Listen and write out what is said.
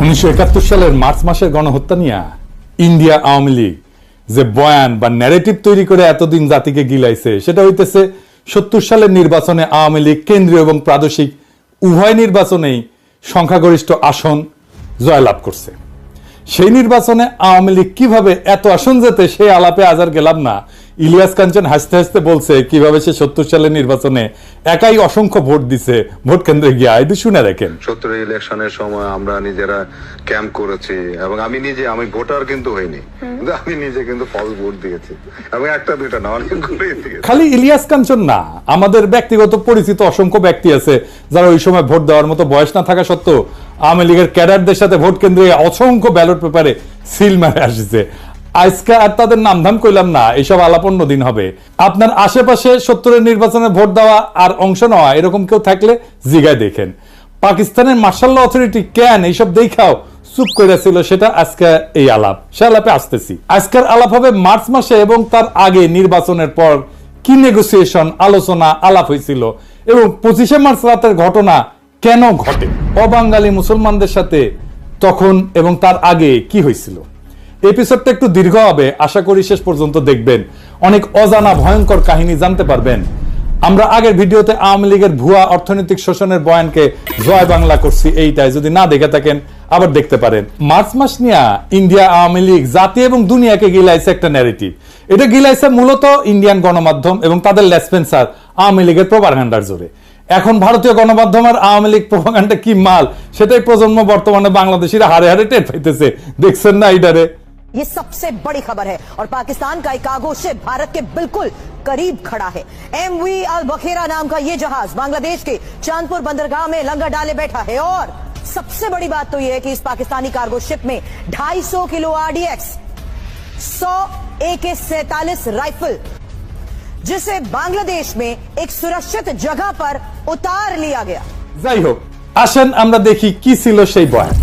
1971 সালের মার্চ মাসের গণহত্যা নিয়ে ইন্ডিয়া আওয়ামী লীগ যে বয়ান বা ন্যারেটিভ তৈরি করে এতদিন জাতিকে গিলাইছে সেটা হইতেছে 70 সালের নির্বাচনে আওয়ামী লীগ কেন্দ্রীয় এবং প্রাদেশিক উভয় নির্বাচনেই সংখ্যাগরিষ্ঠ আসন জয়লাভ করছে। সেই নির্বাচনে আওয়ামী লীগ কিভাবে এত আসন যেতে সেই আলাপে আজ আর গেলাম না। ইলিয়াস কাঞ্চন হাসতে হাসতে বলছে কিভাবে সে 70 সালের নির্বাচনে একাই অসংখ্য ভোট দিছে ভোট কেন্দ্রে গিয়া। এটা শুনে রাখেন। 70 ইলেকশনের সময় আমরা নিজেরা ক্যাম্প করেছি এবং আমি ভোটার কিন্তু হইনি, কিন্তু আমি নিজে কিন্তু ফলস ভোট দিয়েছি এবং একটা দুইটা না অনেকগুলোই দিয়েছি। খালি ইলিয়াস কাঞ্চন না, আমাদের ব্যক্তিগত পরিচিত অসংখ্য ব্যক্তি আছে যারা ওই সময় ভোট দেওয়ার মতো বয়স না থাকা সত্ত্বেও আওয়ামী লীগের ক্যাডারদের সাথে ভোট কেন্দ্রে অসংখ্য ব্যালট পেপারে সিল মারে আসছে। আজকে আর তাদের নামধাম কইলাম না, এইসব আলাপ অন্য দিন হবে। আপনার আশেপাশে 70-এর নির্বাচনে ভোট দেওয়া আর অংশ নেওয়া এরকম কেউ থাকলে জিগায় দেখেন। পাকিস্তানের মার্শাল ল অথরিটি কেন এইসব দেখাও চুপ করেছিল, সেটা আজকে এই আলাপ, সে আলাপে আসতেছি। আজকের আলাপ হবে মার্চ মাসে এবং তার আগে নির্বাচনের পর কি নেগোসিয়েশন, আলোচনা, আলাপ হয়েছিল এবং 25শে মার্চ রাতের ঘটনা কেন ঘটে, অবাঙালি মুসলমানদের সাথে তখন এবং তার আগে কি হয়েছিল। এপিসোডটা একটু দীর্ঘ হবে, আশা করি শেষ পর্যন্ত দেখবেন। অনেক অজানা ভয়ঙ্কর কাহিনী জানতে পারবেন। আমরা আগের ভিডিওতে আওয়ামী লীগের ভুয়া অর্থনৈতিক শোষণের বয়ানকে জয় বাংলা করছি, এইটাই যদি না দেখে থাকেন আবার দেখতে পারেন। মার্চ মাস নিয়ে ইন্ডিয়া আওয়ামী লীগ জাতি এবং দুনিয়াকে গিলাইছে একটা ন্যারেটিভ। এটা গিলাইছে মূলত ইন্ডিয়ান গণমাধ্যম এবং তাদের লেসপেন্সার আওয়ামী লীগের প্রোপাগান্ডার জোরে। এখন ভারতীয় গণমাধ্যম আর আওয়ামী লীগ প্রোপাগান্ডা কি মাল সেটাই প্রজন্ম বর্তমানে বাংলাদেশিরা হারে হারে টের পাইতেছে। দেখছেন না এইটারে? ये सबसे बड़ी खबर है और पाकिस्तान का एक कार्गो शिप भारत के बिल्कुल करीब खड़ा है। MV अल बखेरा नाम का ये जहाज बांग्लादेश के चांदपुर बंदरगाह में लंगर डाले बैठा है और सबसे बड़ी बात तो ये है कि इस पाकिस्तानी कार्गो शिप में 250 किलो RDX, 100 AK-47 राइफल, जिसे बांग्लादेश में एक सुरक्षित जगह पर उतार लिया गया। যাই হোক, আসেন আমরা দেখি কি ছিল সেই বয়ান।